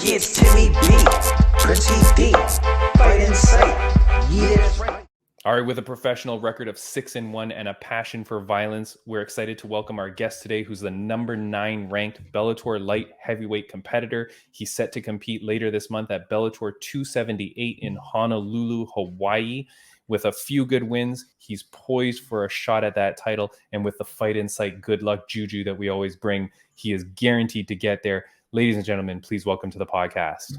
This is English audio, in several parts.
against Timmy B. Pretty D. Fight in sight. Yeah, that's right. All right, with a professional record of 6-1 and a passion for violence, we're excited to welcome our guest today, who's the number 9 ranked Bellator light heavyweight competitor. He's set to compete later this month at Bellator 278 in Honolulu, Hawaii. With a few good wins, he's poised for a shot at that title. And with the fight in sight, good luck juju that we always bring, he is guaranteed to get there. Ladies and gentlemen, please welcome to the podcast,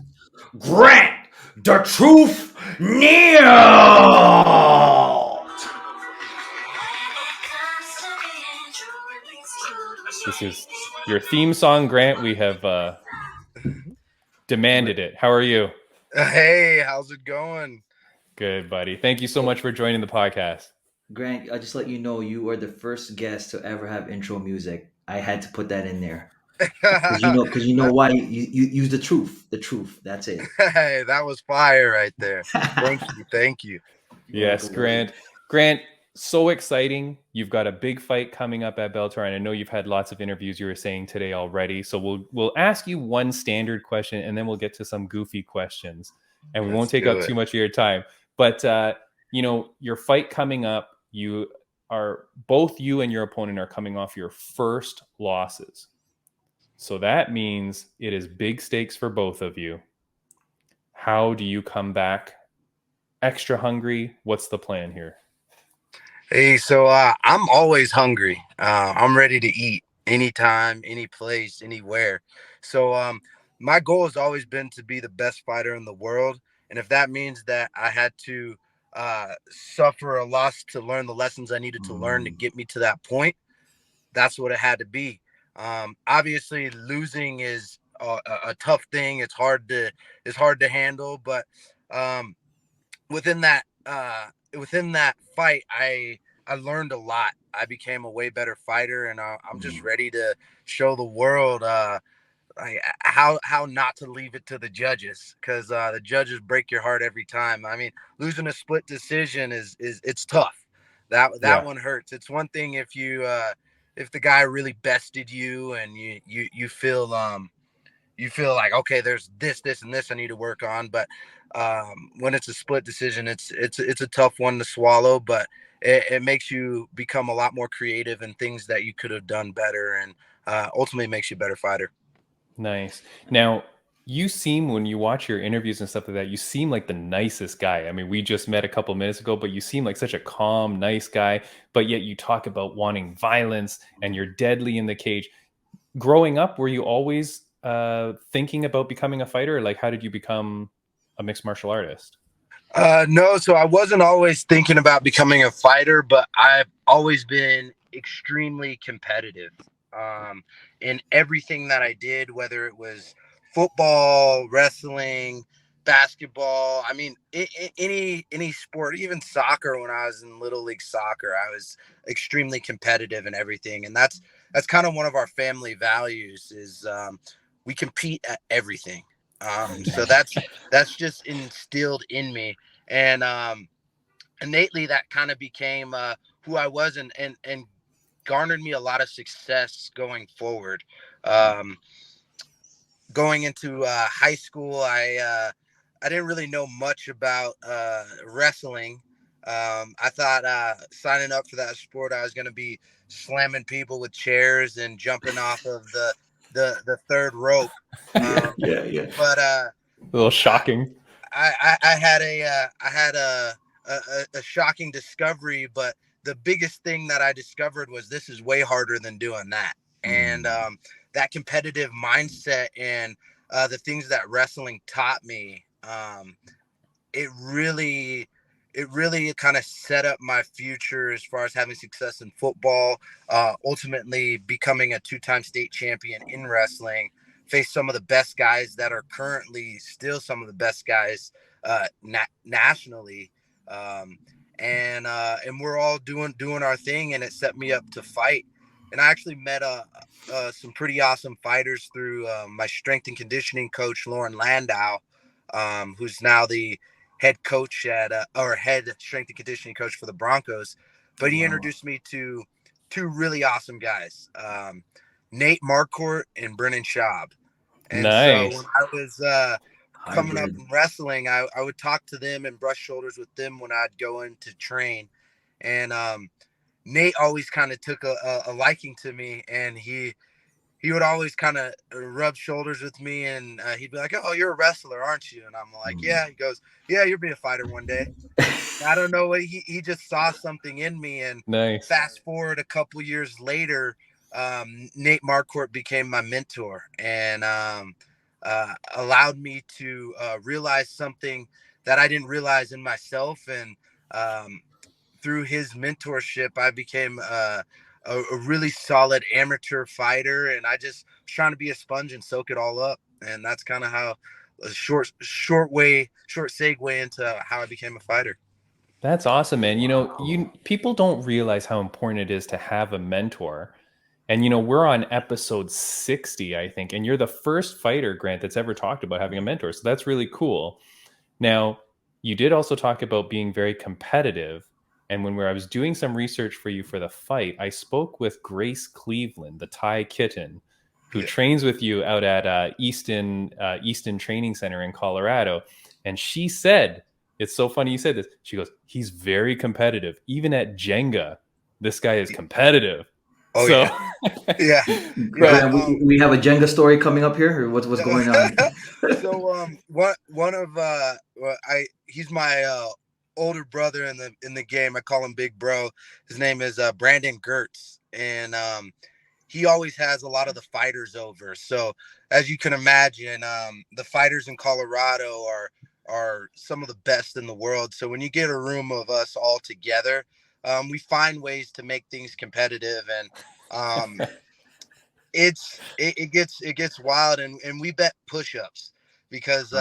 Grant the Truth, Neal. This is your theme song, Grant. We have demanded it. How are you? Hey, how's it going? Good, buddy. Thank you so much for joining the podcast. Grant, I just let you know you are the first guest to ever have intro music. I had to put that in there. Because you know why? You use the truth. The truth. That's it. Hey, that was fire right there. Thank you. Yes, Grant. Grant, so exciting. You've got a big fight coming up at Bellator, and I know you've had lots of interviews you were saying today already. So we'll ask you one standard question, and then we'll get to some goofy questions. And we won't take up too much of your time. But your fight coming up, you and your opponent are coming off your first losses. So that means it is big stakes for both of you. How do you come back extra hungry? What's the plan here? Hey, so I'm always hungry. I'm ready to eat anytime, any place, anywhere. So my goal has always been to be the best fighter in the world. And if that means that I had to suffer a loss to learn the lessons I needed to learn to get me to that point, that's what it had to be. Obviously losing is a tough thing. It's hard to handle, but within that fight, I learned a lot. I became a way better fighter, and I'm just ready to show the world how not to leave it to the judges, because the judges break your heart every time. I mean, losing a split decision is it's tough. That one hurts. It's one thing if the guy really bested you and you feel like, okay, there's this and this I need to work on. But when it's a split decision, it's a tough one to swallow, but it makes you become a lot more creative in things that you could have done better, and ultimately makes you a better fighter. Nice. Now, you seem, when you watch your interviews and stuff like that, you seem like the nicest guy. I mean, we just met a couple minutes ago, but you seem like such a calm, nice guy, but yet you talk about wanting violence and you're deadly in the cage. Growing up, were you always thinking about becoming a fighter? Like, how did you become a mixed martial artist? No, so I wasn't always thinking about becoming a fighter, but I've always been extremely competitive in everything that I did, whether it was football, wrestling, basketball. I mean, any sport, even soccer. When I was in Little League Soccer, I was extremely competitive in everything. And that's kind of one of our family values is we compete at everything. So that's just instilled in me. And innately that kind of became who I was and garnered me a lot of success going forward. Going into high school, I didn't really know much about wrestling. I thought signing up for that sport, I was going to be slamming people with chairs and jumping off of the third rope. Yeah. But a little shocking. I had a shocking discovery, but the biggest thing that I discovered was this is way harder than doing that. And that competitive mindset and the things that wrestling taught me, it really kind of set up my future as far as having success in football, ultimately becoming a 2-time state champion in wrestling, face some of the best guys that are currently still some of the best guys nationally. And we're all doing our thing, and it set me up to fight. And I actually met some pretty awesome fighters through my strength and conditioning coach, Lauren Landau, who's now the head coach head strength and conditioning coach for the Broncos. But he introduced me to two really awesome guys, Nate Marcourt and Brennan Schaub. And so when Nice. I was coming up Hybrid. in wrestling, I would talk to them and brush shoulders with them when I'd go in to train. And Nate always kind of took a liking to me, and he would always kind of rub shoulders with me, and he'd be like, "Oh, you're a wrestler, aren't you?" And I'm like, "Yeah." He goes, "Yeah, you'll be a fighter one day." I don't know what he just saw something in me, and Nice. fast forward a couple years later, Nate Marquardt became my mentor, and allowed me to realize something that I didn't realize in myself. And through his mentorship, I became a really solid amateur fighter, and I just was trying to be a sponge and soak it all up. And that's kind of how a short segue into how I became a fighter. That's awesome, man. You people don't realize how important it is to have a mentor. And we're on episode 60, I think, and you're the first fighter, Grant, that's ever talked about having a mentor. So that's really cool. Now, you did also talk about being very competitive. And I was doing some research for you for the fight, I spoke with Grace Cleveland, the Thai kitten, who trains with you out at Easton Training Center in Colorado. And she said, it's so funny you said this. She goes, he's very competitive. Even at Jenga, this guy is competitive. Oh, so, yeah. Right. Grant, we have a Jenga story coming up here, or what's going on? So one of he's my older brother in the game. I call him Big Bro. His name is Brandon Gertz, and he always has a lot of the fighters over. So as you can imagine, the fighters in Colorado are some of the best in the world. So when you get a room of us all together, we find ways to make things competitive, and it gets wild, and we bet push-ups because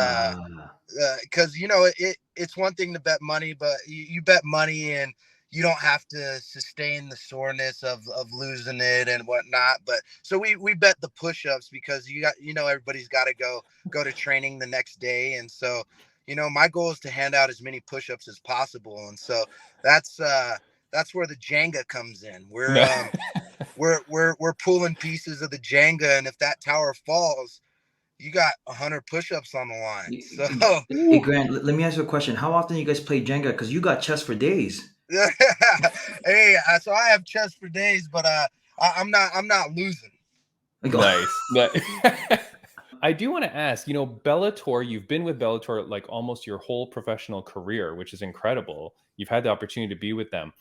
it's one thing to bet money, but you bet money and you don't have to sustain the soreness of losing it and whatnot. But so we bet the push-ups because everybody's got to go to training the next day. And so my goal is to hand out as many push-ups as possible. And so that's where the Jenga comes in. We're pulling pieces of the Jenga, and if that tower falls, you got 100 push-ups on the line. So Hey Grant, let me ask you a question. How often you guys play Jenga? Because you got chess for days. hey, so I have chess for days, but I'm not losing. Nice. I do want to ask, Bellator, you've been with Bellator like almost your whole professional career, which is incredible. You've had the opportunity to be with them.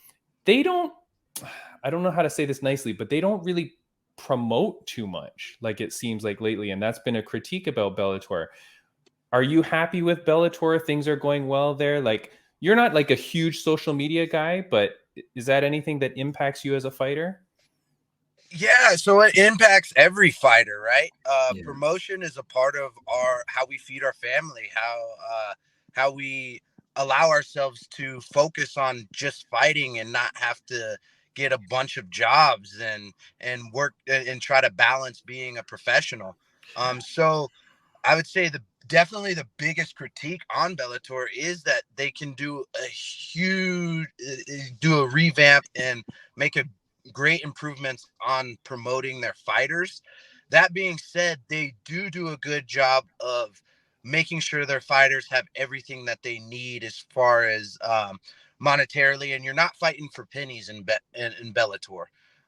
I don't know how to say this nicely, but they don't really promote too much, like it seems like lately. And that's been a critique about Bellator. Are you happy with Bellator? Things are going well there? Like, you're not like a huge social media guy, but is that anything that impacts you as a fighter? Yeah, so it impacts every fighter, right? Yeah. Promotion is a part of how we feed our family, how we allow ourselves to focus on just fighting and not have to get a bunch of jobs and work and try to balance being a professional. So I would say definitely the biggest critique on Bellator is that they can do a revamp and make a great improvements on promoting their fighters. That being said, they do a good job of making sure their fighters have everything that they need as far as monetarily, and you're not fighting for pennies in Bellator.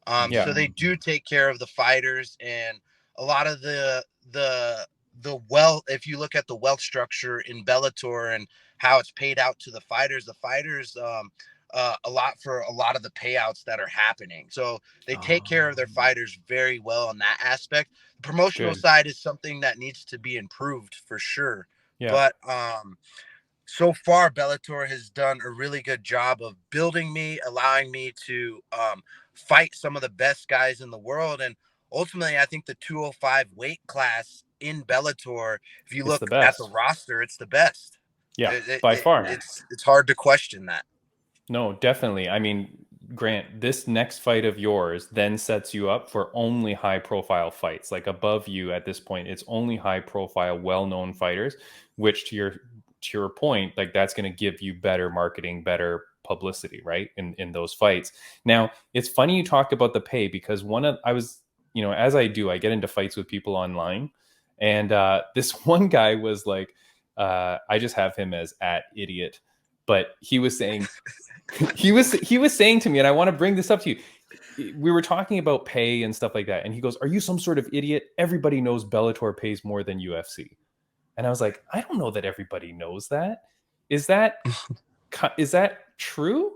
Yeah. So they do take care of the fighters, and a lot of the wealth, if you look at the wealth structure in Bellator and how it's paid out to the fighters a lot for a lot of the payouts that are happening. So they take care of their fighters very well in that aspect. The promotional Good. side is something that needs to be improved for sure. Yeah. But so far, Bellator has done a really good job of building me, allowing me to fight some of the best guys in the world. And ultimately, I think the 205 weight class in Bellator, if you It's look the at best. the roster, it's the best. Yeah, by far. It's hard to question that. No, definitely. I mean, Grant, this next fight of yours then sets you up for only high profile fights. Like above you at this point, it's only high profile, well-known fighters, which to your point, like that's going to give you better marketing, better publicity, right? In those fights. Now, it's funny you talk about the pay because as I do, I get into fights with people online. And this one guy was like, I just have him as @idiot, but he was saying, he was saying to me, and I want to bring this up to you. We were talking about pay and stuff like that, and he goes, "Are you some sort of idiot? Everybody knows Bellator pays more than UFC." And I was like, I don't know that everybody knows that. Is that true?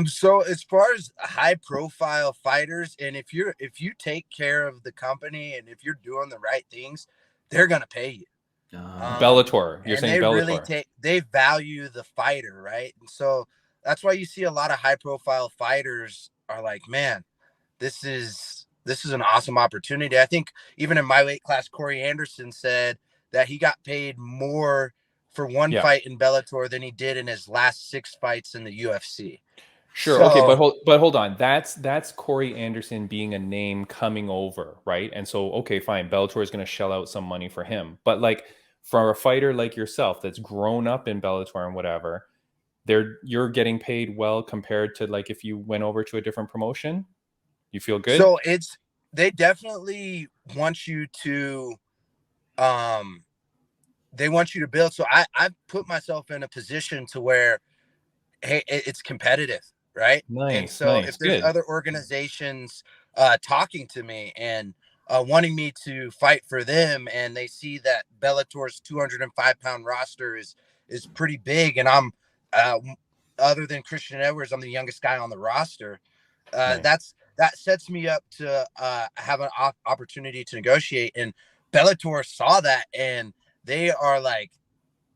So as far as high profile fighters, and if you take care of the company and if you're doing the right things, they're gonna pay you. Bellator, you're and saying they Bellator. really they value the fighter, right? And so that's why you see a lot of high profile fighters are like, man, this is an awesome opportunity. I think even in my weight class, Corey Anderson said that he got paid more for one fight in Bellator than he did in his last 6 fights in the UFC. Sure. So, Okay, but hold on. That's Corey Anderson being a name coming over, right? And so, okay, fine. Bellator is going to shell out some money for him. But like for a fighter like yourself that's grown up in Bellator and whatever, you're getting paid well compared to like if you went over to a different promotion. You feel good? So they definitely want you to they want you to build. So I put myself in a position to where, hey, it's competitive, right? Nice. And so if there's other organizations talking to me and wanting me to fight for them, and they see that Bellator's 205-pound roster is pretty big, and I'm other than Christian Edwards, I'm the youngest guy on the roster. That sets me up to have an opportunity to negotiate. And Bellator saw that, and they are like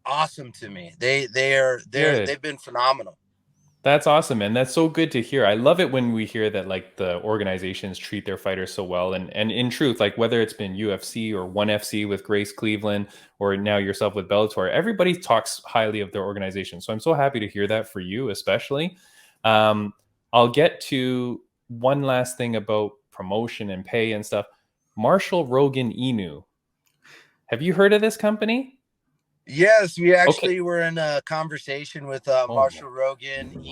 awesome to me. They've been phenomenal. That's awesome, man. That's so good to hear. I love it when we hear that like the organizations treat their fighters so well. And in truth, like whether it's been UFC or ONE FC with Grace Cleveland or now yourself with Bellator, everybody talks highly of their organization. So I'm so happy to hear that for you, especially. I'll get to one last thing about promotion and pay and stuff. Marshall Rogan Inu. Have you heard of this company? Yes, we actually were in a conversation with Marshall Rogan,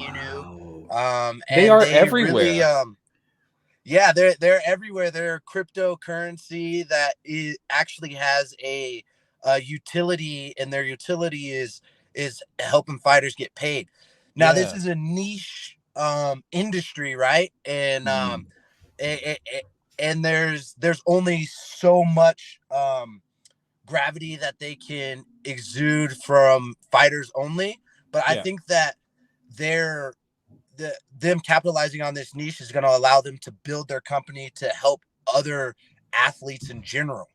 Wow. and they are everywhere. Really, yeah, they're everywhere. They're a cryptocurrency that actually has a utility, and their utility is helping fighters get paid. Now, this is a niche industry, right? And and there's only so much gravity that they can exude from fighters only, but I think that them capitalizing on this niche is going to allow them to build their company to help other athletes in general.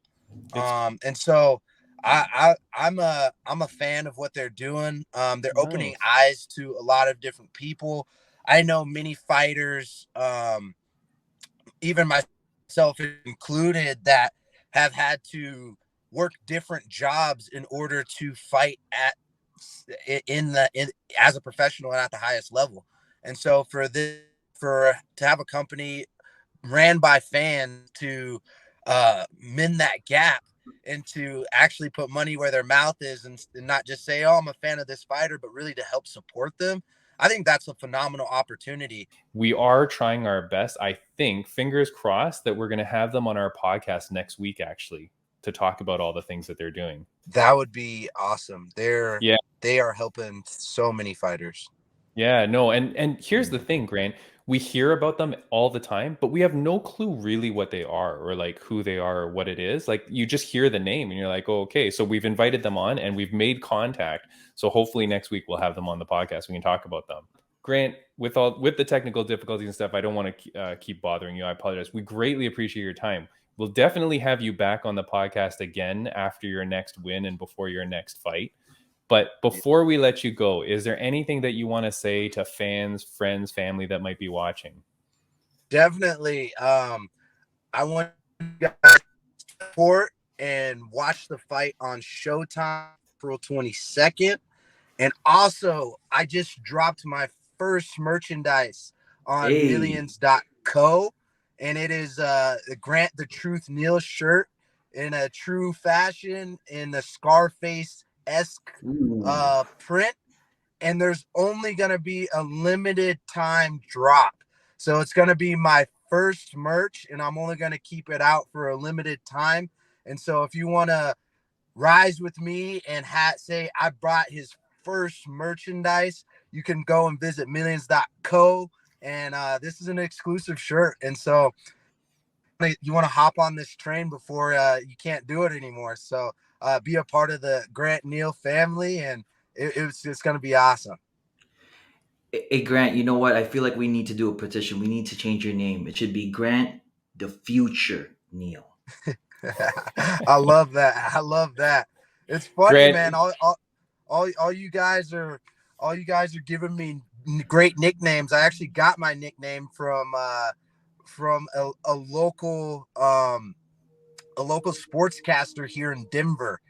And so I'm a fan of what they're doing. They're opening eyes to a lot of different people. I know many fighters, even myself included, that have had to work different jobs in order to fight as a professional and at the highest level. And so to have a company ran by fans to mend that gap and to actually put money where their mouth is, and not just say, oh, I'm a fan of this fighter, but really to help support them. I think that's a phenomenal opportunity. We are trying our best. I think, fingers crossed, that we're going to have them on our podcast next week, actually, to talk about all the things that they're doing. That would be awesome. They are helping so many fighters. Yeah, no. And here's the thing, Grant, we hear about them all the time, but we have no clue really what they are or like who they are or what it is. Like you just hear the name and you're like, oh, okay. So we've invited them on and we've made contact. So hopefully next week we'll have them on the podcast. We can talk about them. Grant, with the technical difficulties and stuff, I don't want to keep bothering you. I apologize. We greatly appreciate your time. We'll definitely have you back on the podcast again after your next win and before your next fight. But before we let you go, is there anything that you want to say to fans, friends, family that might be watching? Definitely. I want you guys to support and watch the fight on Showtime April 22nd. And also, I just dropped my first merchandise on millions.co. And it is the Grant the Truth Neal shirt in a true fashion in the Scarface-esque print. And there's only going to be a limited time drop. So it's going to be my first merch, and I'm only going to keep it out for a limited time. And so if you want to rise with me and say I brought his first merchandise, you can go and visit millions.co. And this is an exclusive shirt. And so you want to hop on this train before you can't do it anymore. So be a part of the Grant Neal family, and it's going to be awesome. Hey, Grant, you know what? I feel like we need to do a petition. We need to change your name. It should be Grant the Future Neal. I love that. I love that. It's funny, Grant, man. All you guys are giving me great nicknames. I actually got my nickname from a local sportscaster here in Denver.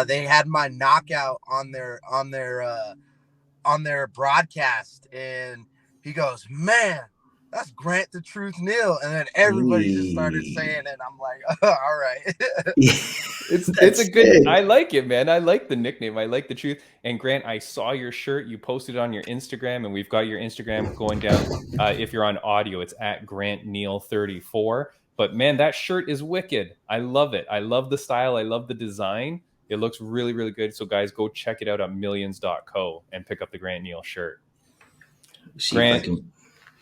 They had my knockout on their broadcast, and he goes, "Man, that's Grant the Truth Neal." And then everybody just started saying it. I'm like, all right. It's a good, I like it, man. I like the nickname. I like the truth. And Grant, I saw your shirt. You posted it on your Instagram, and we've got your Instagram going down. If you're on audio, it's at Grant Neal 34. But man, that shirt is wicked. I love it. I love the style. I love the design. It looks really, really good. So guys, go check it out on millions.co and pick up the Grant Neal shirt. Grant,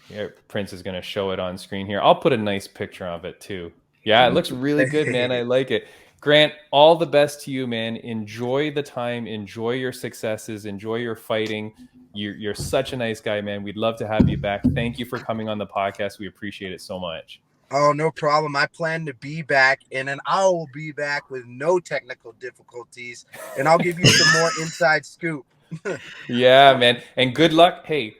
yeah, Prince is going to show it on screen here. I'll put a nice picture of it too. Yeah, it looks really good, man. I like it. Grant, all the best to you, man. Enjoy the time. Enjoy your successes. Enjoy your fighting. You're such a nice guy, man. We'd love to have you back. Thank you for coming on the podcast. We appreciate it so much. Oh, no problem. I plan to be back, and then I will be back with no technical difficulties, and I'll give you some more inside scoop. Yeah, man. And good luck. Hey,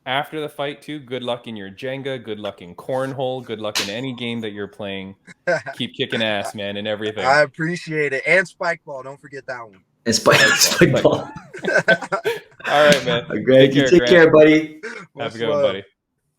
after the fight too, good luck in your Jenga, good luck in cornhole, good luck in any game that you're playing. Keep kicking ass, man, and everything. I appreciate it. And spike ball, don't forget that one. And spike ball. All right, man. Greg, take care, buddy. Have a good one, buddy.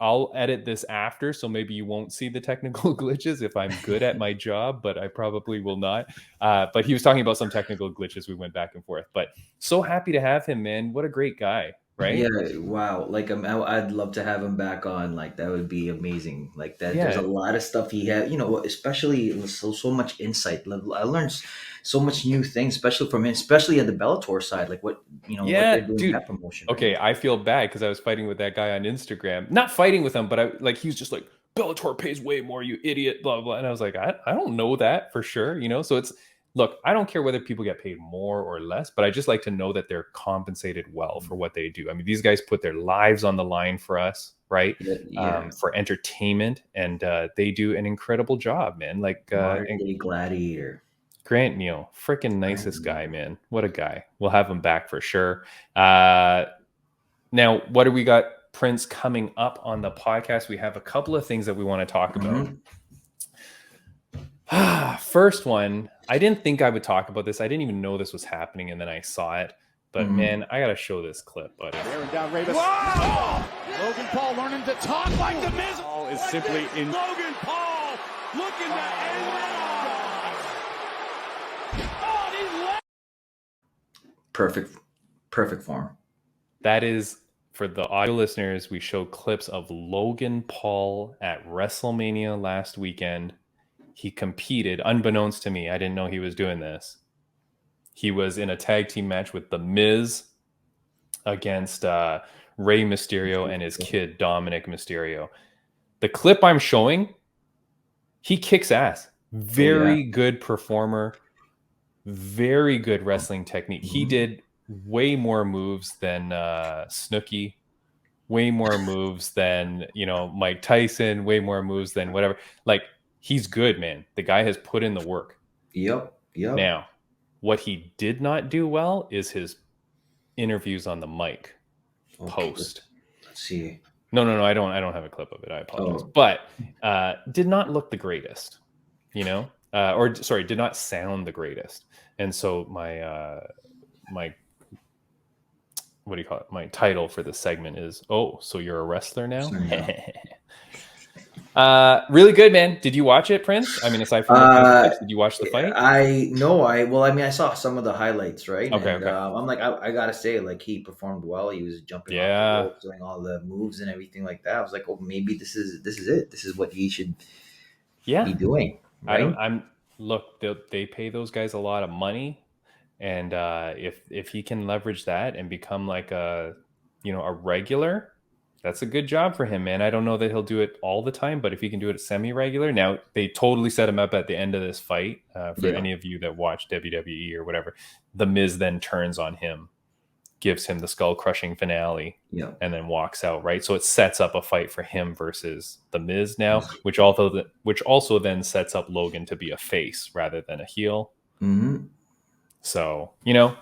I'll edit this after, so maybe you won't see the technical glitches if I'm good at my job, but I probably will not. But he was talking about some technical glitches. We went back and forth. But so happy to have him, man. What a great guy. Right? Yeah, wow. Like I'd love to have him back on. Like that would be amazing. Like that. Yeah. There's a lot of stuff he had. You know, especially it was so much insight. I learned so much new things, especially from him, especially at the Bellator side. Like what what they're doing, dude, that promotion. Okay, right? I feel bad because I was fighting with that guy on Instagram. Not fighting with him, but he was just like, Bellator pays way more, you idiot, blah blah. And I was like, I don't know that for sure, you know. So it's. Look, I don't care whether people get paid more or less, but I just like to know that they're compensated well for what they do. I mean, these guys put their lives on the line for us, right? Yeah. For entertainment, and they do an incredible job, man. Like Gladiator. Grant Neal, freaking nicest guy, man. What a guy. We'll have him back for sure. Now, what do we got, Prince, coming up on the podcast? We have a couple of things that we want to talk about. First one, I didn't think I would talk about this. I didn't even know this was happening, and then I saw it. But man, I gotta show this clip, buddy. Wow! Logan Paul learning to talk like the Miz. Paul is simply in. Logan Paul looking to end it. Perfect form. That is, for the audio listeners, we show clips of Logan Paul at Wrestlemania last weekend. He competed, unbeknownst to me. I didn't know he was doing this. He was in a tag team match with The Miz against Rey Mysterio and his kid, Dominic Mysterio. The clip I'm showing, he kicks ass. Very good performer. Very good wrestling technique. He did way more moves than Snooki. Way more moves than, Mike Tyson. Way more moves than whatever. Like, he's good, man. The guy has put in the work. Yep. Now, what he did not do well is his interviews on the mic post. Let's see. No, I don't have a clip of it. I apologize. But did not look the greatest, did not sound the greatest. And so my what do you call it? My title for the segment is, so you're a wrestler now? Really good, man. Did you watch it, Prince? I mean, aside from clips, did you watch the fight? I saw some of the highlights, right? Okay. I'm like, I gotta say, like, he performed well. He was jumping off the rope, doing all the moves and everything like that. I was like, maybe this is it. This is what he should be doing. Right? look, they pay those guys a lot of money, and if he can leverage that and become like a regular, that's a good job for him, man. I don't know that he'll do it all the time, but if he can do it semi-regular, now they totally set him up at the end of this fight. For Yeah. any of you that watch WWE or whatever, the Miz then turns on him, gives him the skull crushing finale, Yeah. and then walks out, right? So it sets up a fight for him versus the Miz now, which also then sets up Logan to be a face rather than a heel. Mm-hmm. So,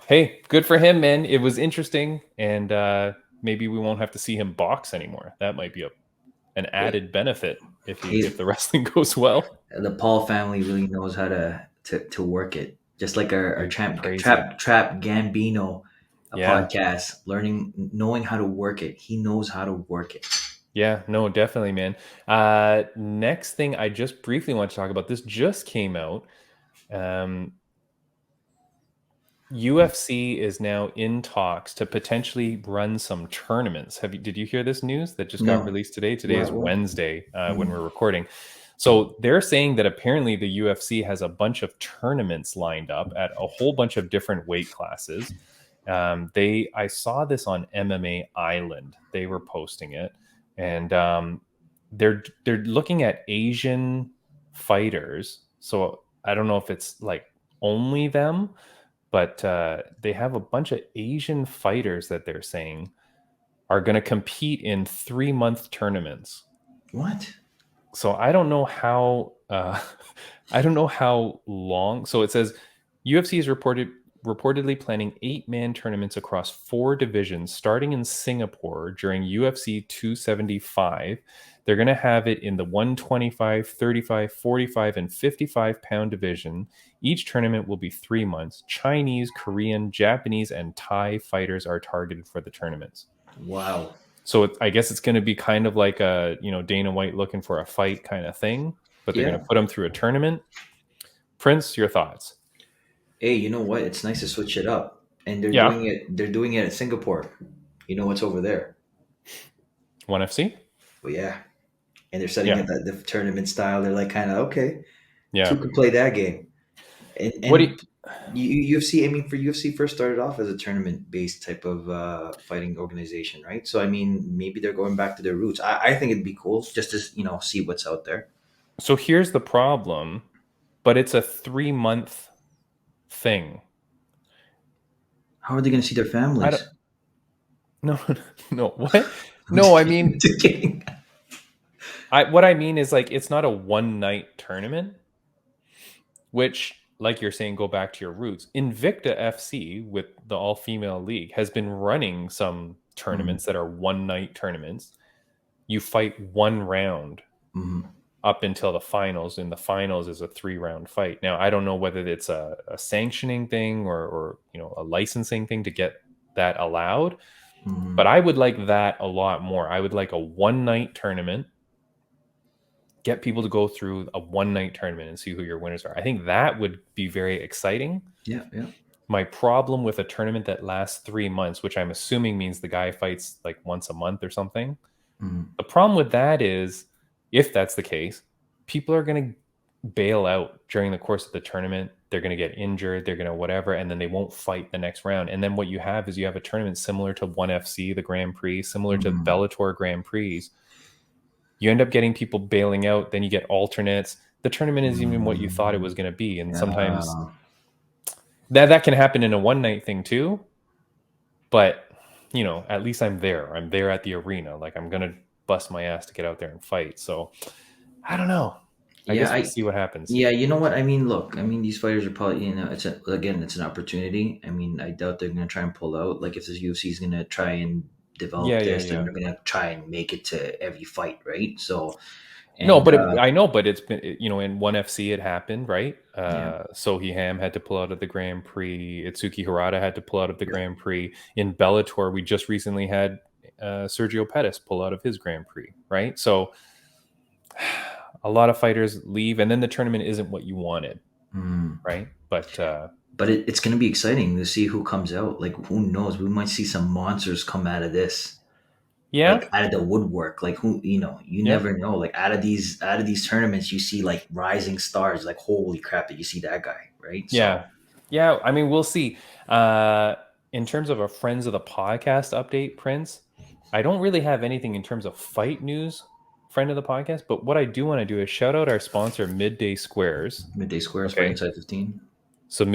hey, good for him, man. It was interesting, and maybe we won't have to see him box anymore. That might be an added benefit if the wrestling goes well. The Paul family really knows how to work it. Just like our Trap Crazy. Gambino Yeah. podcast, knowing how to work it. He knows how to work it. Yeah, no, definitely, man. Next thing I just briefly want to talk about, this just came out. UFC is now in talks to potentially run some tournaments. Did you hear this news that just got No. released today? Today is What? Wednesday when we're recording. So they're saying that apparently the UFC has a bunch of tournaments lined up at a whole bunch of different weight classes. I saw this on MMA Island. They were posting it, and they're looking at Asian fighters. So I don't know if it's like only them, but they have a bunch of Asian fighters that they're saying are going to compete in 3-month tournaments. What? So I don't know how long. So it says UFC is reportedly planning 8-man tournaments across 4 divisions starting in Singapore during UFC 275. They're going to have it in the 125, 35, 45, and 55 pound division. Each tournament will be 3 months. Chinese, Korean, Japanese, and Thai fighters are targeted for the tournaments. Wow. So I guess it's going to be kind of like a, Dana White looking for a fight kind of thing, but they're going to put them through a tournament. Prince, your thoughts? Hey, you know what? It's nice to switch it up. And they're doing it at Singapore. You know what's over there? ONE FC? Well, yeah. And they're setting up the tournament style. They're like kind of okay. Yeah. Who can play that game? And what do UFC? I mean, for UFC first started off as a tournament-based type of fighting organization, right? So I mean, maybe they're going back to their roots. I think it'd be cool just to see what's out there. So here's the problem, but it's a 3-month thing. How are they going to see their families? No. What? No, I mean, what I mean is like it's not a one-night tournament, which, like you're saying, go back to your roots. Invicta FC, with the all-female league, has been running some tournaments that are one-night tournaments. You fight one round up until the finals, and the finals is a 3-round fight. Now, I don't know whether it's a sanctioning thing or a licensing thing to get that allowed, but I would like that a lot more. I would like a one-night tournament. Get people to go through a one-night tournament and see who your winners are. I think that would be very exciting. Yeah. My problem with a tournament that lasts 3 months, which I'm assuming means the guy fights like once a month or something. The problem with that is, if that's the case, people are going to bail out during the course of the tournament. They're going to get injured. They're going to whatever, and then they won't fight the next round. And then what you have is you have a tournament similar to ONE FC, the Grand Prix, similar to Bellator Grand Prix. You end up getting people bailing out. Then you get alternates. The tournament isn't even what you thought it was going to be. And sometimes that can happen in a one-night thing too. But, at least I'm there. I'm there at the arena. Like, I'm going to bust my ass to get out there and fight. So, I don't know. I guess we'll see what happens. Yeah, you know what? I mean, look, these fighters are probably, it's an opportunity. I mean, I doubt they're going to try and pull out. Like, if this UFC is going to try and develop this, then they're going to try and make it to every fight, right? So, I know, but it's been, in ONE FC it happened, right? Sohee Ham had to pull out of the Grand Prix. Itsuki Hirata had to pull out of the Grand Prix. In Bellator, we just recently had Sergio Pettis pull out of his Grand Prix, right? So a lot of fighters leave, and then the tournament isn't what you wanted, right? But it's going to be exciting to see who comes out. Like, who knows? We might see some monsters come out of this. Yeah. like out of the woodwork. Like who, you never know. Like out of these tournaments, you see like rising stars. Like holy crap, that you see that guy, right? Yeah. I mean, we'll see. In terms of a friends of the podcast update, Prince, I don't really have anything in terms of fight news, friend of the podcast. But what I do want to do is shout out our sponsor, Midday Squares. Midday Squares, Okay. Fight Inside 15. So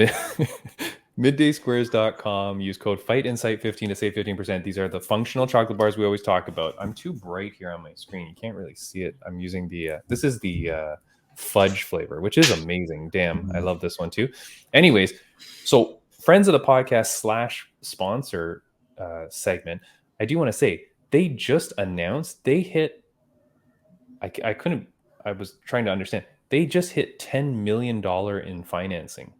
middaysquares.com, use code FIGHTINSIGHT15 to save 15%. These are the functional chocolate bars we always talk about. I'm too bright here on my screen. You can't really see it. I'm using this is the fudge flavor, which is amazing. Damn, I love this one too. Anyways, so friends of the podcast / sponsor segment, I do want to say they just announced they hit, I was trying to understand. They just hit $10 million in financing.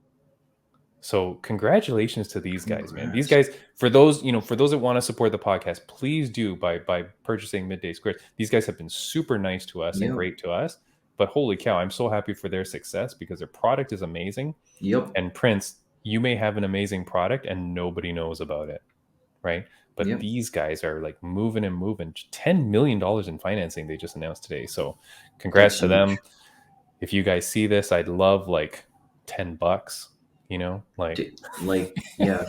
So congratulations to these guys, man. These guys, for those that want to support the podcast, please do by purchasing Midday Squares. These guys have been super nice to us and great to us. But holy cow, I'm so happy for their success because their product is amazing. Yep. And Prince, you may have an amazing product and nobody knows about it, right? But these guys are like moving and moving. $10 million in financing they just announced today. So congrats to them. If you guys see this, I'd love like $10, like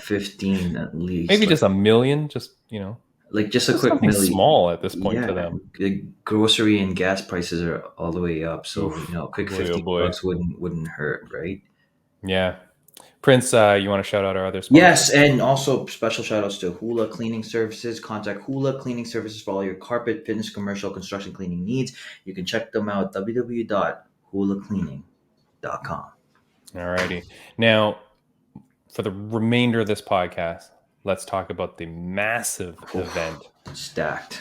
15 at least. Maybe like, just $1 million, just like just a quick something milli. small at this point to them. The grocery and gas prices are all the way up, so quick $15 wouldn't hurt, right? Yeah. Prince, you want to shout out our other sponsors? Yes, and also special shout outs to Hula Cleaning Services. Contact Hula Cleaning Services for all your carpet, fitness, commercial, construction cleaning needs. You can check them out at www.hulacleaning.com. Alrighty. Now, for the remainder of this podcast, let's talk about the massive event. Stacked.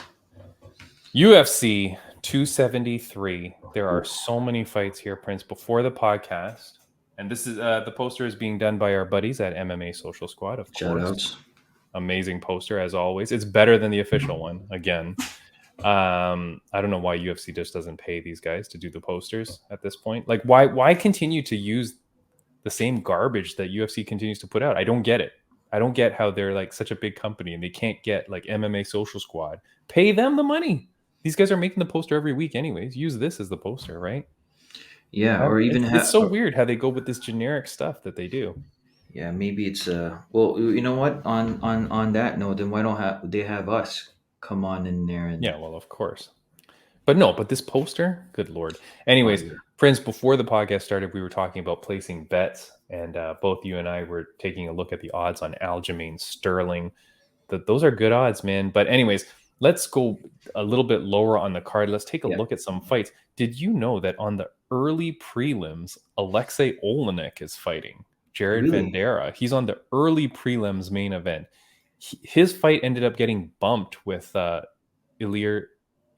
UFC 273. There are so many fights here, Prince, before the podcast. And this is the poster is being done by our buddies at MMA Social Squad, of course. Shout outs. Amazing poster, as always. It's better than the official one, again. I don't know why UFC just doesn't pay these guys to do the posters at this point. Like, why continue to use the same garbage that UFC continues to put out? I don't get it. I don't get how they're like such a big company and they can't get like MMA Social Squad. Pay them the money. These guys are making the poster every week anyways. Use this as the poster, right? Yeah, or even it's so weird how they go with this generic stuff that they do. Yeah, maybe it's well, you know what? On that note, then why don't they have us come on in there and yeah, well, of course. But this poster, good Lord. Anyways, Prince, before the podcast started, we were talking about placing bets, and both you and I were taking a look at the odds on Aljamain Sterling. Those are good odds, man. But anyways, let's go a little bit lower on the card. Let's take a look at some fights. Did you know that on the early prelims, Alexei Olenek is fighting Jared Vandera? He's on the early prelims main event. His fight ended up getting bumped with Ilir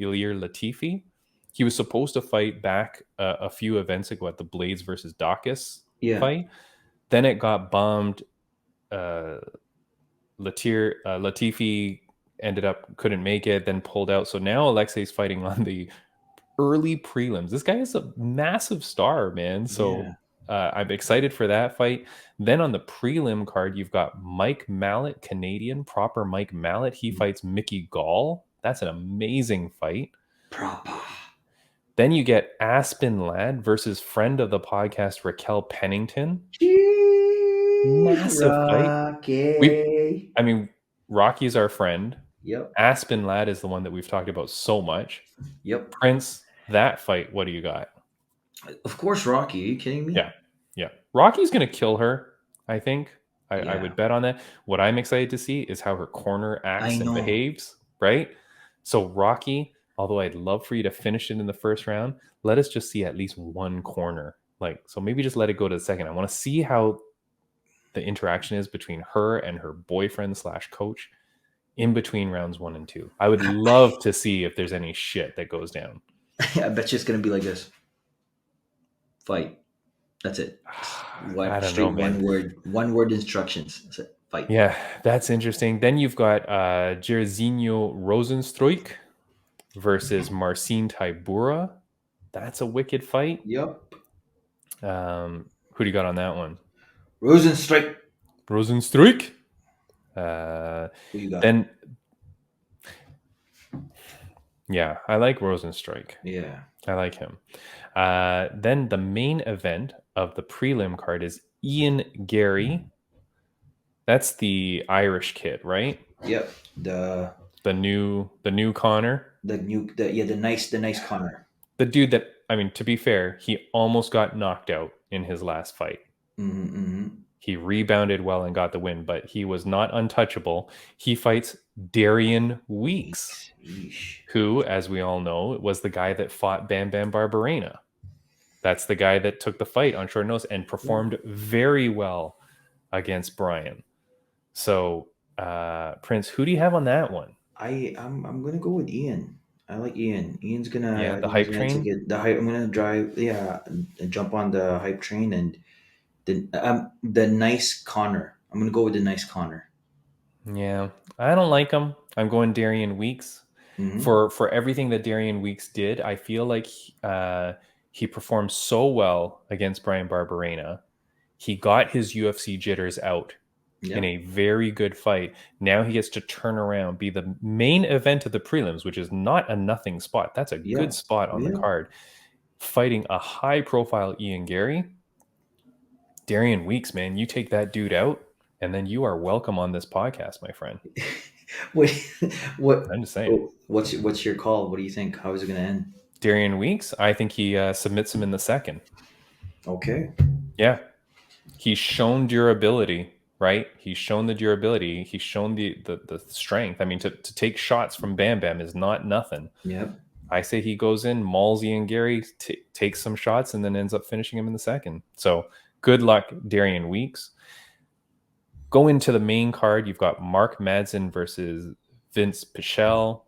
Latifi. He was supposed to fight back a few events ago at the Blades versus Dacus fight. Then it got bumped. Latifi couldn't make it, then pulled out. So now Alexei's fighting on the early prelims. This guy is a massive star, man. So I'm excited for that fight. Then on the prelim card, you've got Mike Mallet, Canadian, proper Mike Mallet. He fights Mickey Gall. That's an amazing fight. Proper. Then you get Aspen Ladd versus friend of the podcast, Raquel Pennington. Massive fight. Rocky's our friend. Yep. Aspen Ladd is the one that we've talked about so much. Yep. Prince, that fight, what do you got? Of course, Rocky. Are you kidding me? Yeah. Rocky's going to kill her, I think. I would bet on that. What I'm excited to see is how her corner acts and behaves, right? So Rocky, although I'd love for you to finish it in the first round, let us just see at least one corner. So maybe just let it go to the second. I want to see how the interaction is between her and her boyfriend / coach in between rounds 1 and 2. I would love to see if there's any shit that goes down. I bet you it's going to be like this. Fight. That's it. I don't know, man. One word instructions. That's it. Fight. Yeah, that's interesting. Then you've got Jairzinho Rosenstruik versus Marcin Tybura. That's a wicked fight. Yep. Who do you got on that one? Rosenstruik. Who you got? Then Yeah, I like Rosenstrike. Yeah. I like him. Then the main event of the prelim card is Ian Gary. That's the Irish kid, right? Yep. The The new Connor. the nice Connor. The dude that, I mean, to be fair, he almost got knocked out in his last fight. Mm-hmm. He rebounded well and got the win, but he was not untouchable. He fights Darian Weeks, Yeesh. who, as we all know, was the guy that fought Bam Bam Barberena. That's the guy that took the fight on short notice and performed very well against Brian. So, Prince, who do you have on that one? I'm gonna go with Ian. I like Ian. Ian's gonna Yeah, the hype gonna train? take it. The hype. I'm gonna drive. Yeah, and jump on the hype train and the nice Connor. I'm gonna go with the nice Connor. Yeah, I don't like him. I'm going Darian Weeks. Mm-hmm. For everything that Darian Weeks did, I feel like he performed so well against Brian Barberena. He got his UFC jitters out in a very good fight. Now he gets to turn around, be the main event of the prelims, which is not a nothing spot. That's a good spot on the card. Fighting a high-profile Ian Gary. Darian Weeks, man, you take that dude out, and then you are welcome on this podcast, my friend. What? I'm just saying. What's your call? What do you think? How is it going to end? Darian Weeks, I think he submits him in the second. Okay. Yeah. He's shown durability, right? He's shown the durability. He's shown the strength. I mean, to take shots from Bam Bam is not nothing. Yep. I say he goes in, mauls Ian Gary, takes some shots, and then ends up finishing him in the second. So good luck, Darian Weeks. Go into the main card. You've got Mark Madsen versus Vince Pichel.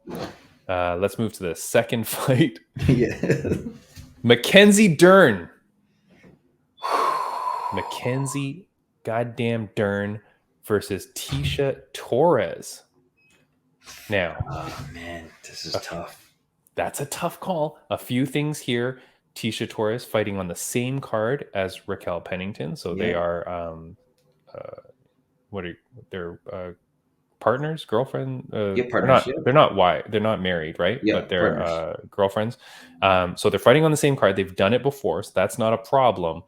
Let's move to the second fight. Yeah. Mackenzie Dern. Mackenzie goddamn Dern versus Tisha Torres. Now, oh man, this is tough. That's a tough call. A few things here. Tisha Torres fighting on the same card as Raquel Pennington, so they are they're partners, girlfriend. Partners. They're not married, right? Yeah, but they're girlfriends. So they're fighting on the same card. They've done it before, so that's not a problem.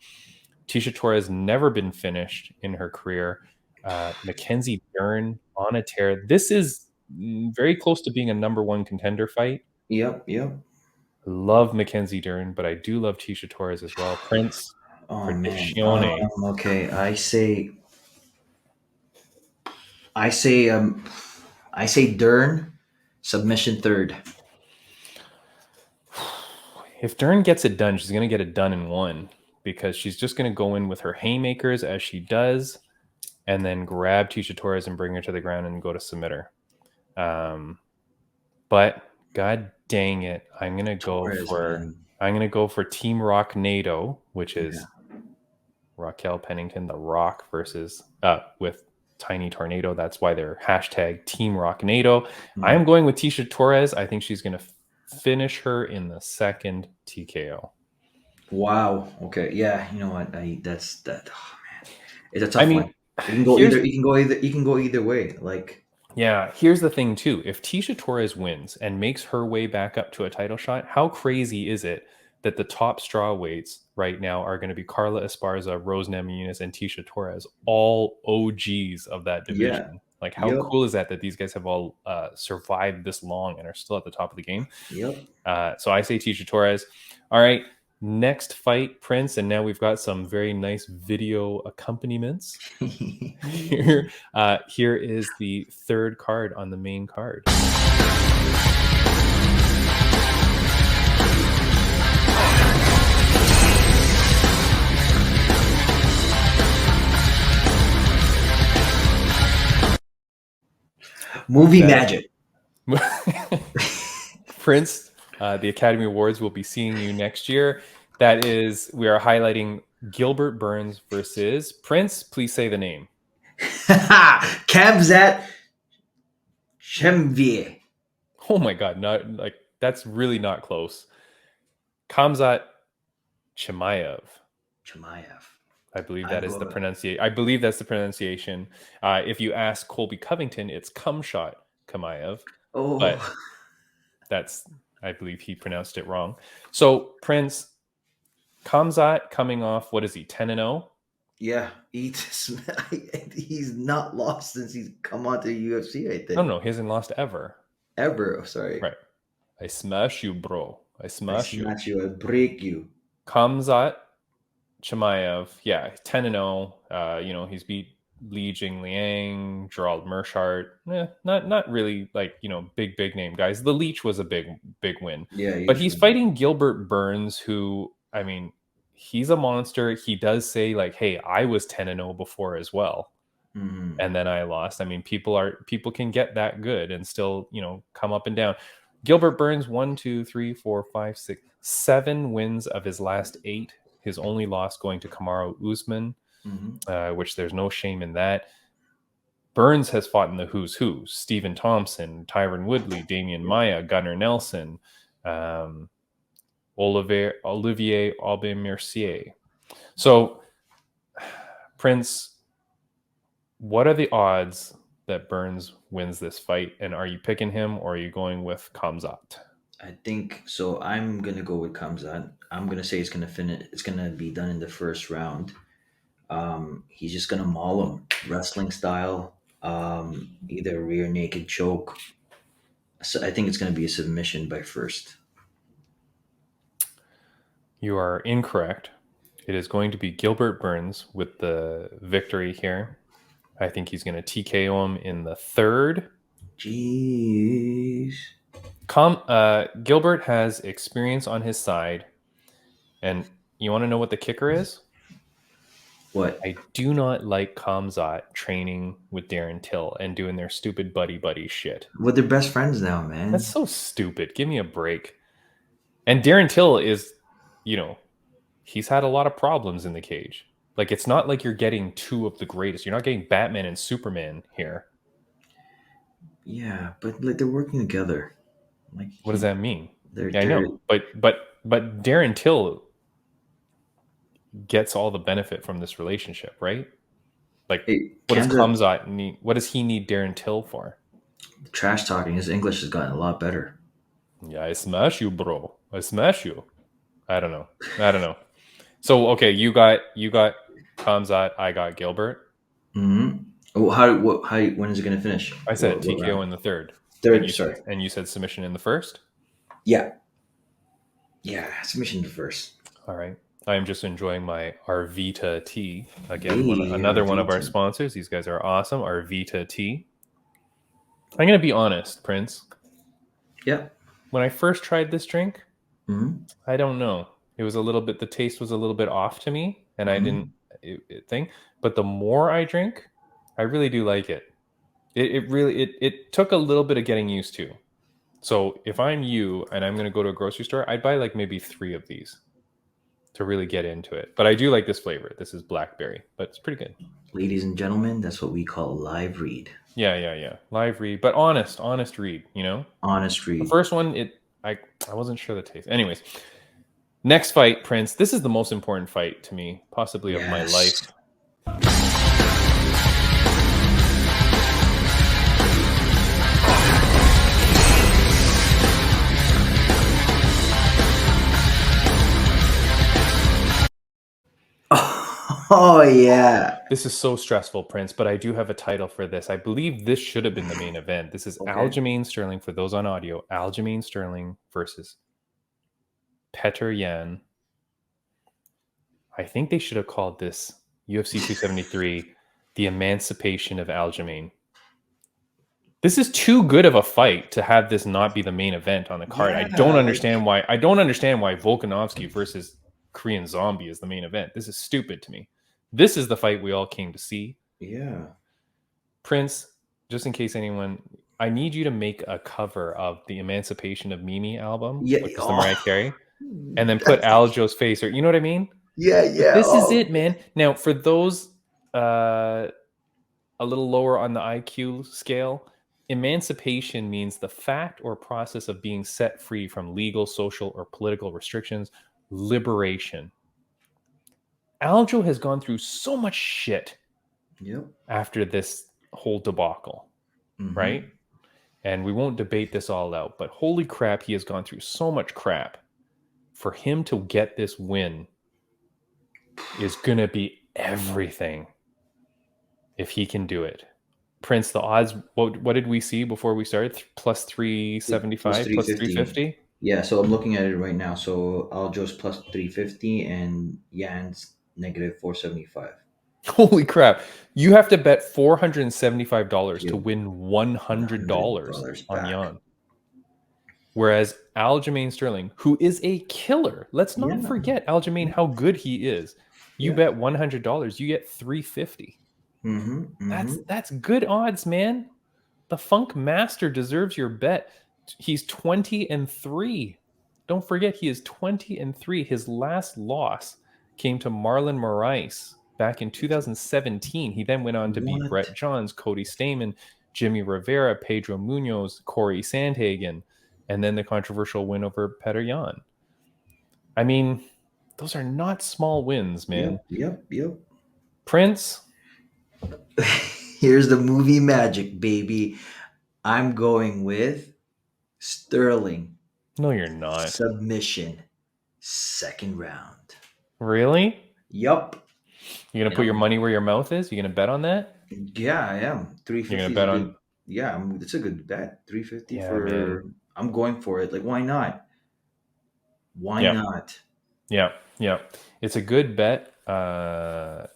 Tisha Torres never been finished in her career. Mackenzie Dern on a tear. This is very close to being a number one contender fight. Yep. Love Mackenzie Dern, but I do love Tisha Torres as well. Prince. Oh man. Okay, I say Dern, submission third. If Dern gets it done, she's going to get it done in one, because she's just going to go in with her haymakers as she does, and then grab Tisha Torres and bring her to the ground and go to submit her. But god dang it, I'm going to go for Team Rocknato, which is Raquel Pennington, The Rock versus with Tiny Tornado. That's why they're hashtag Team Rocknato. I am going with Tisha Torres. I think she's going to finish her in the second TKO. Wow. Okay. Yeah. You know what? That's that. Oh man, it's a tough one. You can go either way. Like. Yeah, here's the thing too. If Tisha Torres wins and makes her way back up to a title shot, how crazy is it that the top straw weights right now are going to be Carla Esparza, Rose Namajunas, and Tisha Torres, all OGs of that division? Yeah. Like, how cool is that these guys have all survived this long and are still at the top of the game? Yep. So I say Tisha Torres. All right, next fight, Prince, and now we've got some very nice video accompaniments. Here is the third card on the main card. Movie magic. Prince, the Academy Awards will be seeing you next year. That is, we are highlighting Gilbert Burns versus Prince. Please say the name. Komzat Chemvier. Oh my God, that's really not close. Komzat Chimaev. I believe that is the pronunciation. I believe that's the pronunciation. If you ask Colby Covington, it's Kumshot Chimaev. Oh, but that's I believe he pronounced it wrong. So Prince, Komzat coming off, what is he, 10-0? Yeah, he's not lost since he's come onto the UFC. I think. No, he hasn't lost ever. Ever. Sorry. Right. I smash you, bro. I smash you. I break you. Komzat Chimaev, 10-0. He's beat Li Jingliang, Gerald Mershart. Not really like, big name guys. The Leech was a big win. Yeah, but he's fighting Gilbert Burns, who, I mean, he's a monster. He does say like, hey, I was 10-0 before as well. Mm-hmm. And then I lost. I mean, people can get that good and still, come up and down. Gilbert Burns, 1, 2, 3, 4, 5, 6, 7 wins of his last 8. His only loss going to Kamaru Usman, which there's no shame in that. Burns has fought in the who's who: Stephen Thompson, Tyron Woodley, Damian Maia, Gunnar Nelson, Olivier Aubin-Mercier. So, Prince, what are the odds that Burns wins this fight? And are you picking him, or are you going with Komzat? I think so. I'm gonna go with Komzat. I'm gonna say it's gonna finish. It's gonna be done in the first round. He's just gonna maul him, wrestling style. Either rear naked choke. So I think it's gonna be a submission by first. You are incorrect. It is going to be Gilbert Burns with the victory here. I think he's going to TKO him in the third. Jeez. Gilbert has experience on his side. And you want to know what the kicker is? What? I do not like Komzat training with Darren Till and doing their stupid buddy shit. Well, they're best friends now, man. That's so stupid. Give me a break. And Darren Till is, he's had a lot of problems in the cage. Like, it's not like you're getting 2 of the greatest. You're not getting Batman and Superman here. Yeah, but like they're working together. Like, what does that mean? I know, but Darren Till gets all the benefit from this relationship, right? Like, what does Komzat need? What does he need Darren Till for? Trash talking. His English has gotten a lot better. Yeah, I smash you, bro. I smash you. I don't know. So okay, you got Komzat. I got Gilbert. Mm-hmm. Oh, how? When is it going to finish? I said TKO in the third. Sorry. And you said submission in the first? Yeah. Yeah, submission in the first. All right. I am just enjoying my Arvita tea. Again, another one of our sponsors. These guys are awesome. Arvita tea. I'm going to be honest, Prince. Yeah. When I first tried this drink, I don't know. It was the taste was a little bit off to me, and I didn't think. But the more I drink, I really do like it. It took a little bit of getting used to. So if I'm you and I'm going to go to a grocery store, I'd buy like maybe 3 of these to really get into it. But I do like this flavor. This is blackberry, but it's pretty good. Ladies and gentlemen, that's what we call live read. Yeah. Live read, but honest read, Honest read. The first one, I wasn't sure the taste. Anyways, next fight, Prince. This is the most important fight to me, possibly of my life. Oh, yeah. This is so stressful, Prince, but I do have a title for this. I believe this should have been the main event. This is Aljamain Sterling, for those on audio. Aljamain Sterling versus Petr Yan. I think they should have called this UFC 273 the Emancipation of Aljamain. This is too good of a fight to have this not be the main event on the card. Yeah, I don't understand why Volkanovski versus Korean Zombie is the main event. This is stupid to me. This is the fight we all came to see. Yeah. Prince, just in case anyone, I need you to make a cover of the Emancipation of Mimi album, which is the Mariah Carey, and then put Aljo's face, or you know what I mean? Yeah. This is it, man. Now, for those a little lower on the IQ scale, emancipation means the fact or process of being set free from legal, social, or political restrictions. Liberation. Aljo has gone through so much shit after this whole debacle, right? and we won't debate this all out, but holy crap, he has gone through so much crap. For him to get this win is going to be everything if he can do it. Prince, the odds, what did we see before we started? Plus 375, plus 350? Yeah, so I'm looking at it right now. So Aljo's plus 350 and Yan's negative 475. Holy crap. You have to bet $475 to Dude, win $100 on back. Yan. Whereas Aljamain Sterling, who is a killer, let's not forget Aljamain, how good he is. You bet $100, you get $350. That's good odds, man. The Funk Master deserves your bet. He's 20-3. Don't forget, he is 20-3. His last loss came to Marlon Moraes back in 2017. He then went on to beat Brett Johns, Cody Stamen, Jimmy Rivera, Pedro Munoz, Corey Sandhagen, and then the controversial win over Petr Yan. I mean, those are not small wins, man. Yep. Prince. Here's the movie magic, baby. I'm going with Sterling. No, you're not. Submission. Second round. Really? Yup. You're going to put your money where your mouth is? You're going to bet on that? Yeah, I am. 350. You're going to bet on... Yeah, it's a good bet. 350 Yeah, for... man. I'm going for it. Like, why not? Why not? Yeah. It's a good bet. I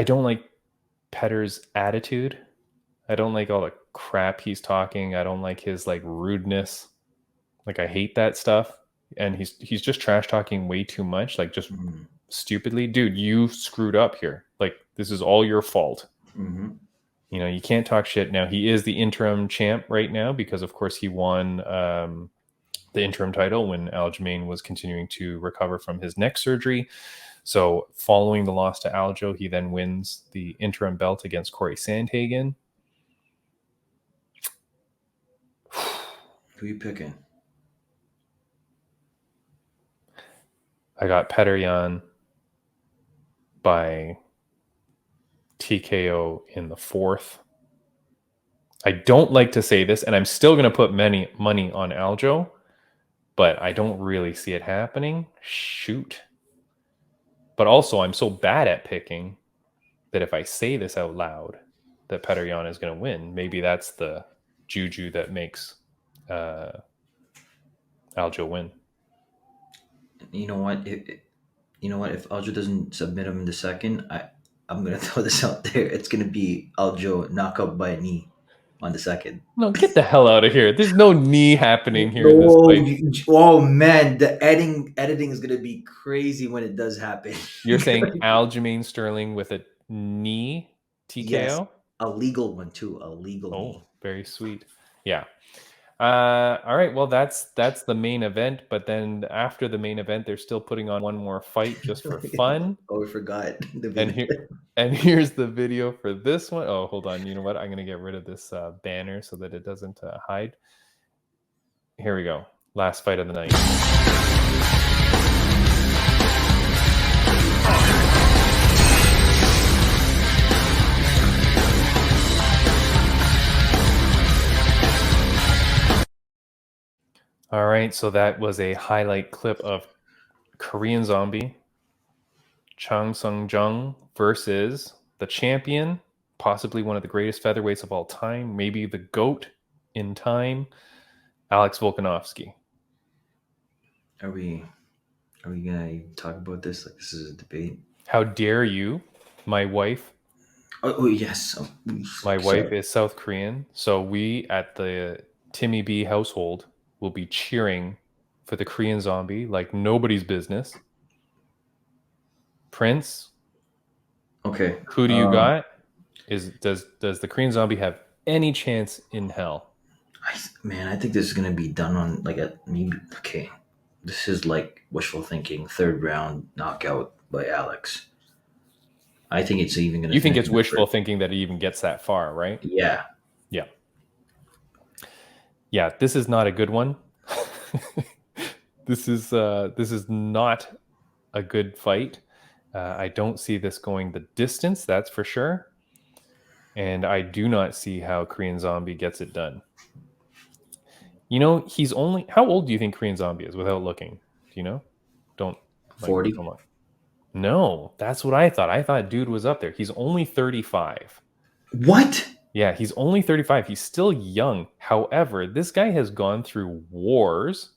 don't like Petter's attitude. I don't like all the crap he's talking. I don't like his like rudeness. Like, I hate that stuff. And he's just trash talking way too much. Like, just stupidly. Dude, you screwed up here. Like, this is all your fault. You know, you can't talk shit. Now, he is the interim champ right now because, of course, he won the interim title when Aljamain was continuing to recover from his neck surgery. So, following the loss to Aljo, he then wins the interim belt against Corey Sandhagen. Who are you picking? I got Petr Yan by TKO in the 4th. I don't like to say this, and I'm still going to put money on Aljo, but I don't really see it happening. Shoot. But also, I'm so bad at picking that if I say this out loud, that Petr Yan is going to win. Maybe that's the juju that makes Aljo win. You know what? If Aljo doesn't submit him in the second, I'm gonna throw this out there. It's gonna be Aljo knockout by a knee on the second. No, get the hell out of here. There's no knee happening here. Oh man, the editing is gonna be crazy when it does happen. You're saying Aljamain Sterling with a knee TKO? Yes, a legal one too. A legal knee. Very sweet. Yeah. All right. Well, that's the main event. But then after the main event, they're still putting on one more fight just for fun. Oh, we forgot. And here's the video for this one. Oh, hold on. You know what? I'm going to get rid of this banner so that it doesn't hide. Here we go. Last fight of the night. All right, so that was a highlight clip of Korean Zombie, Chung Sung Jung versus the champion, possibly one of the greatest featherweights of all time, maybe the GOAT in time, Alex Volkanovski. Are we gonna talk about this like this is a debate? How dare you? My wife. Oh yes. My wife is South Korean, so we at the Timmy B household will be cheering for the Korean Zombie like nobody's business. Prince. Okay. Who do you got? Does the Korean Zombie have any chance in hell? I think this is gonna be done on like okay. This is like wishful thinking. 3rd round knockout by Alex. I think it's even gonna. You think it's wishful thinking that it even gets that far, right? Yeah. Yeah, this is not a good one. This is not a good fight. I don't see this going the distance, that's for sure. And I do not see how Korean Zombie gets it done. You know, he's only... How old do you think Korean Zombie is without looking? Do you know? Don't... 40. Come on. No, that's what I thought. I thought dude was up there. He's only 35. What? Yeah, he's only 35. He's still young. However, this guy has gone through wars.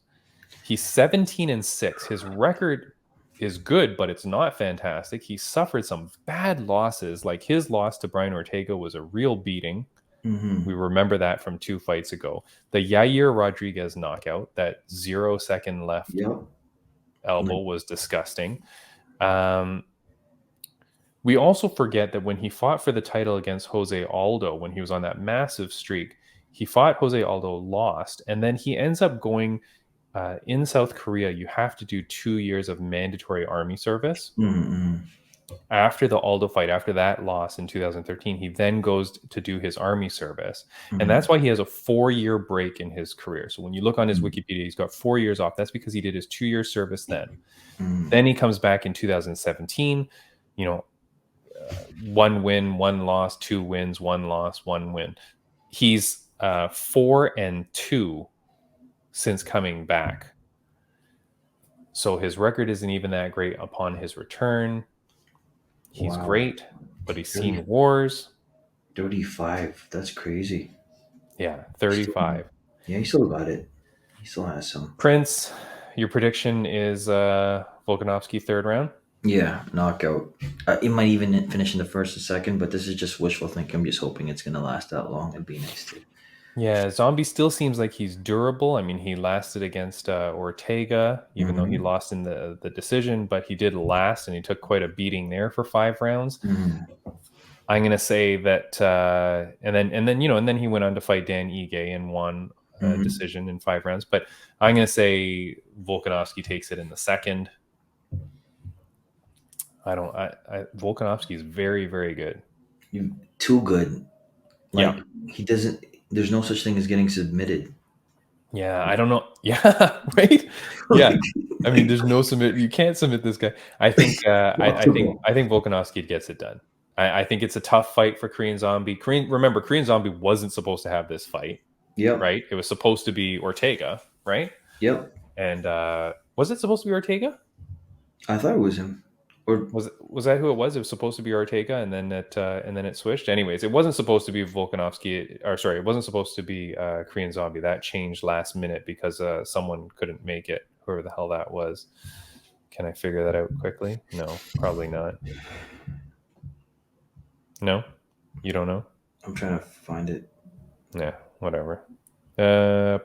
He's 17-6. His record is good, but it's not fantastic. He suffered some bad losses. Like his loss to Brian Ortega was a real beating. Mm-hmm. We remember that from 2 fights ago. The Yair Rodriguez knockout, that 0 second left elbow was disgusting. We also forget that when he fought for the title against Jose Aldo, when he was on that massive streak, he fought Jose Aldo, lost, and then he ends up going in South Korea. You have to do 2 years of mandatory army service. Mm-hmm. After the Aldo fight, after that loss in 2013, he then goes to do his army service. Mm-hmm. And that's why he has a 4-year break in his career. So when you look on his Wikipedia, he's got 4 years off. That's because he did his 2-year service then. Mm-hmm. Then he comes back in 2017, 1 win, 1 loss, 2 wins, 1 loss, 1 win. He's 4-2 since coming back. So his record isn't even that great upon his return. He's great, but he's seen wars. 35. That's crazy. Yeah, 35. Yeah, he still got it. He still has some. Prince, your prediction is Volkanovski 3rd round? Yeah, knockout. It might even finish in the 1st or 2nd, but this is just wishful thinking. I'm just hoping it's going to last that long. It'd be nice to. Yeah, Zombie still seems like he's durable. I mean, he lasted against Ortega, even though he lost in the decision, but he did last, and he took quite a beating there for 5 rounds. Mm-hmm. I'm going to say that, and then he went on to fight Dan Ige and won a decision in 5 rounds. But I'm going to say Volkanovski takes it in the 2nd. Volkanovski is very, very good. Too good. Like, yeah, he doesn't. There's no such thing as getting submitted. Yeah, I don't know. Yeah, right. Yeah, I mean, there's no submit. You can't submit this guy. I think. I think Volkanovski gets it done. I think it's a tough fight for Korean Zombie. Remember, Korean Zombie wasn't supposed to have this fight. Yeah. Right. It was supposed to be Ortega. Right. Yep. And was it supposed to be Ortega? I thought it was him. Or was that who it was? It was supposed to be Ortega, and then it switched. Anyways, it wasn't supposed to be Volkanovski, it wasn't supposed to be Korean Zombie. That changed last minute because someone couldn't make it. Whoever the hell that was. Can I figure that out quickly? No, probably not. No, you don't know. I'm trying to find it. Yeah, whatever. Yeah,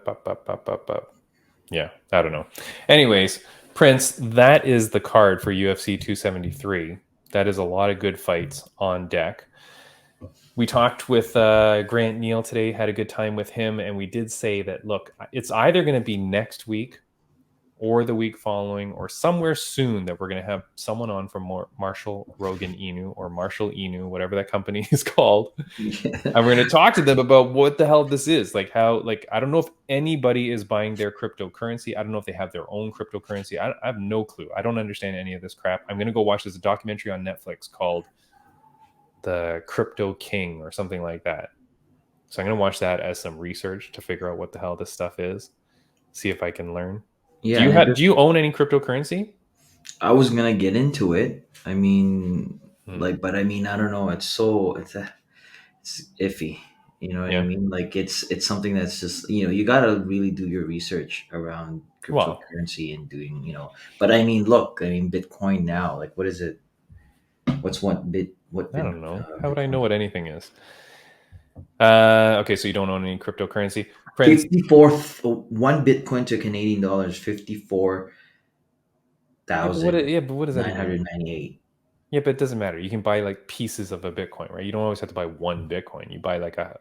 I don't know. Anyways. Prince, that is the card for UFC 273. That is a lot of good fights on deck. We talked with Grant Neal today, had a good time with him, and we did say that, look, it's either going to be next week or the week following or somewhere soon that we're going to have someone on from Marshall Rogan Inu or Marshall Inu, whatever that company is called. And we're going to talk to them about what the hell this is. Like how, I don't know if anybody is buying their cryptocurrency. I don't know if they have their own cryptocurrency. I have no clue. I don't understand any of this crap. I'm going to go watch this documentary on Netflix called The Crypto King or something like that. So I'm going to watch that as some research to figure out what the hell this stuff is. See if I can learn. Yeah. Do you own any cryptocurrency? I was gonna get into it. I mean, but I mean, I don't know. It's iffy. You know what I mean? Like it's something that's just you gotta really do your research around cryptocurrency and doing But I mean, look, Bitcoin now. Like, what is it? What's one bit? What I don't know. How would I know what anything is? Okay, so you don't own any cryptocurrency. Prince, 1 Bitcoin to Canadian dollars, 54,000. Yeah, but what does that mean? 998. Yeah, but it doesn't matter. You can buy like pieces of a Bitcoin, right? You don't always have to buy 1 Bitcoin. You buy like a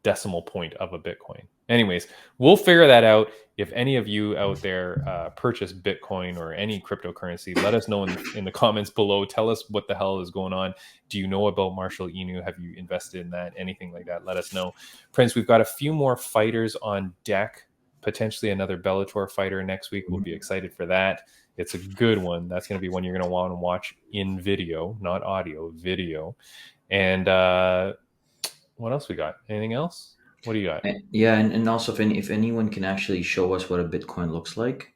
decimal point of a Bitcoin. Anyways, we'll figure that out. If any of you out there purchase Bitcoin or any cryptocurrency, let us know in the comments below. Tell us what the hell is going on. Do you know about Marshall Inu? Have you invested in that? Anything like that? Let us know. Prince, we've got a few more fighters on deck. Potentially another Bellator fighter next week. We'll be excited for that. It's a good one. That's going to be one you're going to want to watch in video, not audio, video. And What else we got? Anything else? What do you got? Yeah, and also if anyone can actually show us what a Bitcoin looks like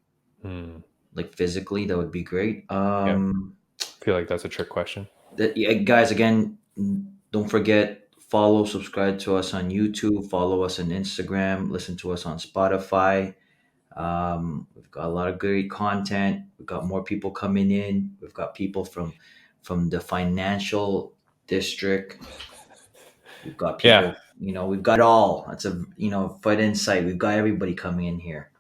physically, that would be great. Yeah. I feel like that's a trick question. Yeah, guys, again, don't forget, follow, subscribe to us on YouTube, follow us on Instagram, listen to us on Spotify. We've got a lot of great content. We've got more people coming in. We've got people from the financial district. We've got people, we've got all. That's a Fight Insight. We've got everybody coming in here.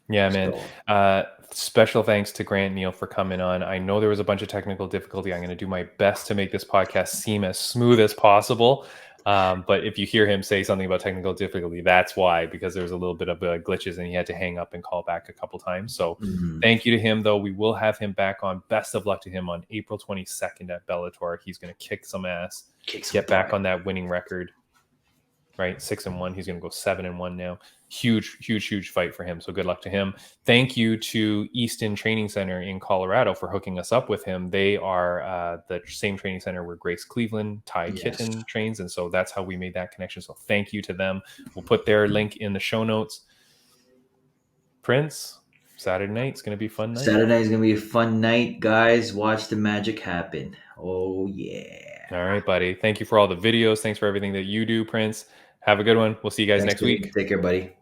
Yeah, man. Special thanks to Grant, Neal, for coming on. I know there was a bunch of technical difficulty. I'm going to do my best to make this podcast seem as smooth as possible. But if you hear him say something about technical difficulty, that's why, because there was a little bit of glitches and he had to hang up and call back a couple times. So thank you to him, though. We will have him back on. Best of luck to him on April 22nd at Bellator. He's going to kick some ass, get back on that winning record. Right, 6-1. He's going to go 7-1 now. Huge fight for him. So good luck to him. Thank you to Easton Training Center in Colorado for hooking us up with him. They are the same training center where Grace Cleveland, Ty Kitten trains, and so that's how we made that connection. So thank you to them. We'll put their link in the show notes. Prince, Saturday night is going to be a fun night. Saturday night is going to be a fun night, guys. Watch the magic happen. Oh yeah. All right, buddy. Thank you for all the videos. Thanks for everything that you do, Prince. Have a good one. We'll see you guys next week. Take care, buddy.